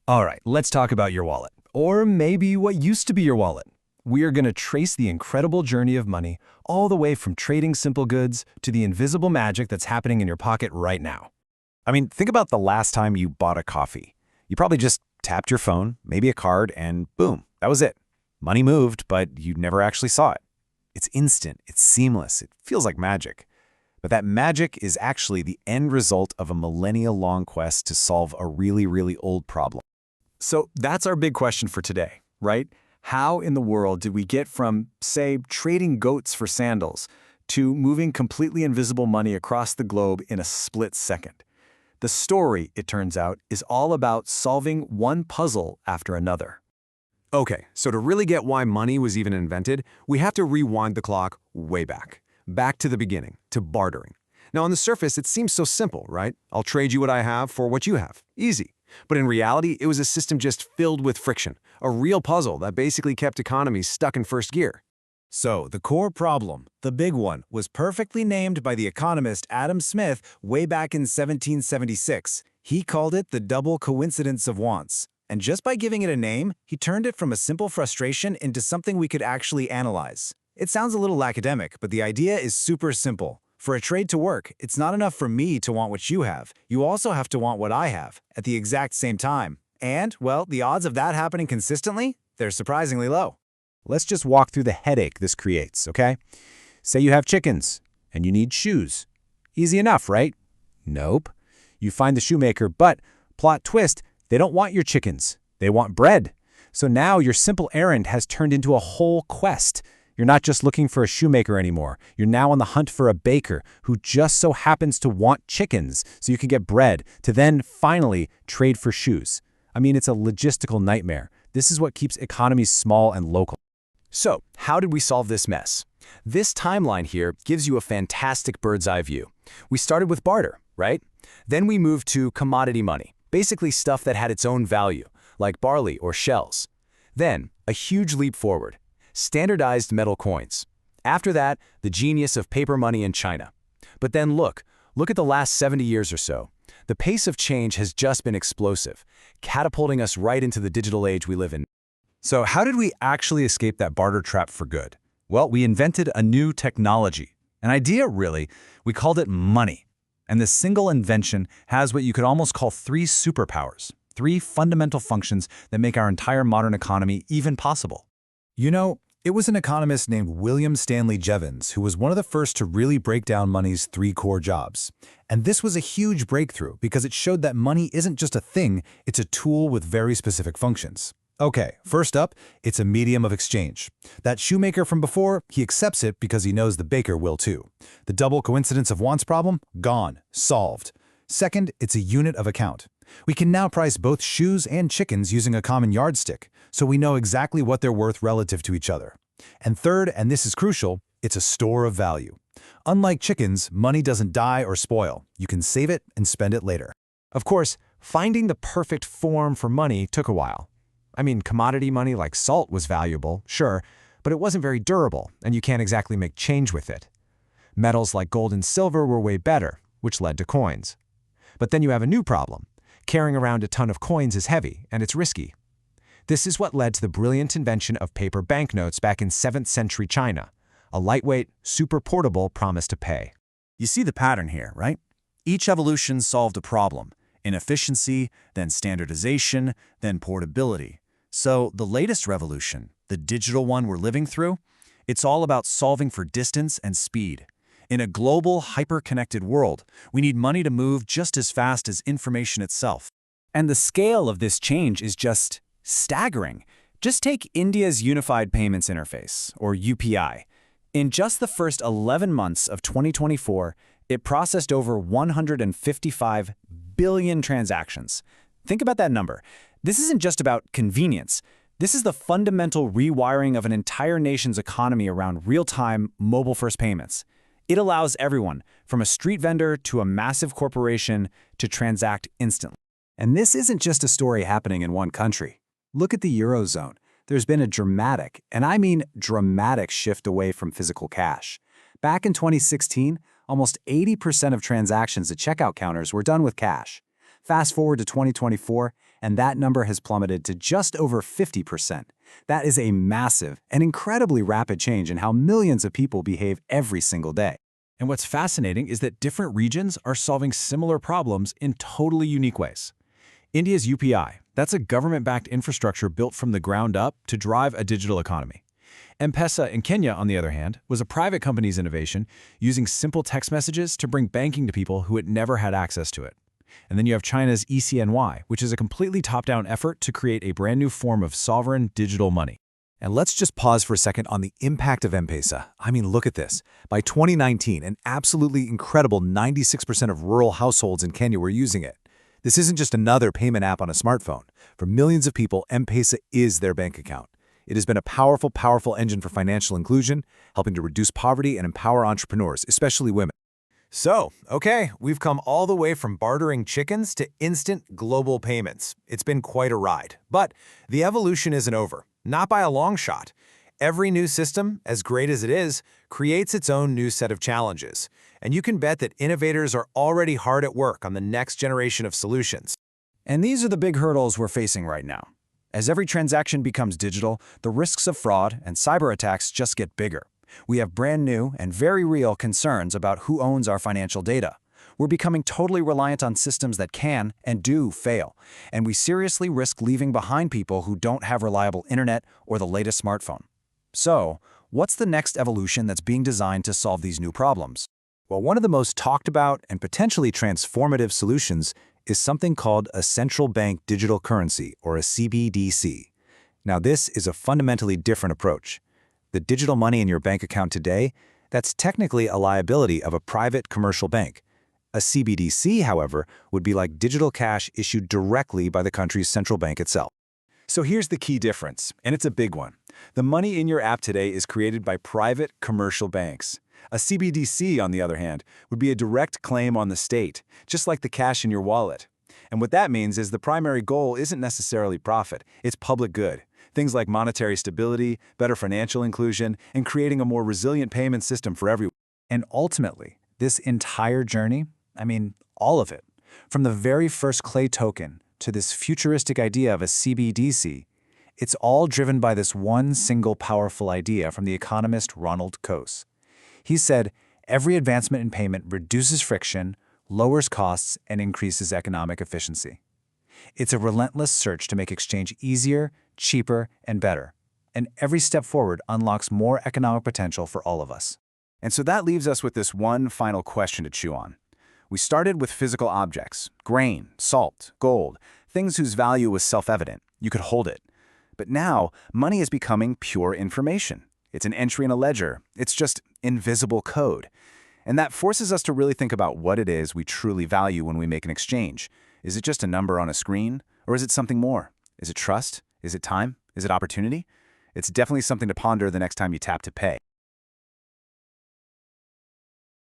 All right, let's talk about your wallet. Or maybe what used to be your wallet. We are going to trace the incredible journey of money all the way from trading simple goods to the invisible magic that's happening in your pocket right now. I mean, think about the last time you bought a coffee. You probably just tapped your phone, maybe a card, and boom, that was it. Money moved, but you never actually saw it. It's instant, it's seamless, it feels like magic. But that magic is actually the end result of a millennia-long quest to solve a really, really old problem. So that's our big question for today, right? How in the world did we get from, say, trading goats for sandals to moving completely invisible money across the globe in a split second? The story, it turns out, is all about solving one puzzle after another. Okay, so to really get why money was even invented, we have to rewind the clock way back to the beginning, to bartering. Now on the surface, it seems so simple, right? I'll trade you what I have for what you have. Easy. But in reality, it was a system just filled with friction, a real puzzle that basically kept economies stuck in first gear. So, the core problem, the big one, was perfectly named by the economist Adam Smith way back in 1776. He called it the double coincidence of wants. And just by giving it a name, he turned it from a simple frustration into something we could actually analyze. It sounds a little academic, but the idea is super simple. For a trade to work, it's not enough for me to want what you have. You also have to want what I have, at the exact same time. And, well, the odds of that happening consistently, they're surprisingly low. Let's just walk through the headache this creates, okay? Say you have chickens, and you need shoes. Easy enough, right? Nope. You find the shoemaker, but, plot twist, they don't want your chickens. They want bread. So now your simple errand has turned into a whole quest. You're not just looking for a shoemaker anymore. You're now on the hunt for a baker who just so happens to want chickens so you can get bread to then finally trade for shoes. I mean, it's a logistical nightmare. This is what keeps economies small and local. So, how did we solve this mess? This timeline here gives you a fantastic bird's-eye view. We started with barter, right? Then we moved to commodity money, basically stuff that had its own value, like barley or shells. Then, a huge leap forward. Standardized metal coins. After that, the genius of paper money in China. But then look at the last 70 years or so. The pace of change has just been explosive, catapulting us right into the digital age we live in. So how did we actually escape that barter trap for good? Well, we invented a new technology. An idea, really. We called it money. And this single invention has what you could almost call three superpowers, three fundamental functions that make our entire modern economy even possible. You know, it was an economist named William Stanley Jevons who was one of the first to really break down money's three core jobs. And this was a huge breakthrough because it showed that money isn't just a thing, it's a tool with very specific functions. Okay, first up, it's a medium of exchange. That shoemaker from before, he accepts it because he knows the baker will too. The double coincidence of wants problem? Gone. Solved. Second, it's a unit of account. We can now price both shoes and chickens using a common yardstick, so we know exactly what they're worth relative to each other. And third, and this is crucial, it's a store of value. Unlike chickens, money doesn't die or spoil. You can save it and spend it later. Of course, finding the perfect form for money took a while. I mean, commodity money like salt was valuable, sure, but it wasn't very durable, and you can't exactly make change with it. Metals like gold and silver were way better, which led to coins. But then you have a new problem. Carrying around a ton of coins is heavy, and it's risky. This is what led to the brilliant invention of paper banknotes back in 7th century China, a lightweight, super portable promise to pay. You see the pattern here, right? Each evolution solved a problem. Inefficiency, then standardization, then portability. So the latest revolution, the digital one we're living through, it's all about solving for distance and speed. In a global, hyper-connected world, we need money to move just as fast as information itself. And the scale of this change is just staggering. Just take India's Unified Payments Interface, or UPI. In just the first 11 months of 2024, it processed over 155 billion transactions. Think about that number. This isn't just about convenience. This is the fundamental rewiring of an entire nation's economy around real-time, mobile-first payments. It allows everyone, from a street vendor to a massive corporation, to transact instantly. And this isn't just a story happening in one country. Look at the Eurozone. There's been a dramatic, and I mean dramatic, shift away from physical cash. Back in 2016, almost 80% of transactions at checkout counters were done with cash. Fast forward to 2024, and that number has plummeted to just over 50%. That is a massive and incredibly rapid change in how millions of people behave every single day. And what's fascinating is that different regions are solving similar problems in totally unique ways. India's UPI, that's a government-backed infrastructure built from the ground up to drive a digital economy. M-Pesa in Kenya, on the other hand, was a private company's innovation using simple text messages to bring banking to people who had never had access to it. And then you have China's ECNY, which is a completely top-down effort to create a brand new form of sovereign digital money. And let's just pause for a second on the impact of M-Pesa. I mean, look at this. By 2019, an absolutely incredible 96% of rural households in Kenya were using it. This isn't just another payment app on a smartphone. For millions of people, M-Pesa is their bank account. It has been a powerful, powerful engine for financial inclusion, helping to reduce poverty and empower entrepreneurs, especially women. So, okay, we've come all the way from bartering chickens to instant global payments. It's been quite a ride. But the evolution isn't over, not by a long shot. Every new system, as great as it is, creates its own new set of challenges. And you can bet that innovators are already hard at work on the next generation of solutions. And these are the big hurdles we're facing right now. As every transaction becomes digital, the risks of fraud and cyber attacks just get bigger. We have brand new and very real concerns about who owns our financial data. We're becoming totally reliant on systems that can and do fail, and we seriously risk leaving behind people who don't have reliable internet or the latest smartphone. So, what's the next evolution that's being designed to solve these new problems? Well, one of the most talked about and potentially transformative solutions is something called a central bank digital currency, or a CBDC. Now, this is a fundamentally different approach. The digital money in your bank account today, that's technically a liability of a private commercial bank. A CBDC, however, would be like digital cash issued directly by the country's central bank itself. So here's the key difference, and it's a big one. The money in your app today is created by private commercial banks. A CBDC, on the other hand, would be a direct claim on the state, just like the cash in your wallet. And what that means is the primary goal isn't necessarily profit, it's public good. Things like monetary stability, better financial inclusion, and creating a more resilient payment system for everyone. And ultimately, this entire journey, all of it, from the very first clay token to this futuristic idea of a CBDC, it's all driven by this one single powerful idea from the economist Ronald Coase. He said, every advancement in payment reduces friction, lowers costs, and increases economic efficiency. It's a relentless search to make exchange easier, cheaper, and better. And every step forward unlocks more economic potential for all of us. And so that leaves us with this one final question to chew on. We started with physical objects, grain, salt, gold, things whose value was self-evident. You could hold it. But now, money is becoming pure information. It's an entry in a ledger. It's just invisible code. And that forces us to really think about what it is we truly value when we make an exchange. Is it just a number on a screen? Or is it something more? Is it trust? Is it time? Is it opportunity? It's definitely something to ponder the next time you tap to pay.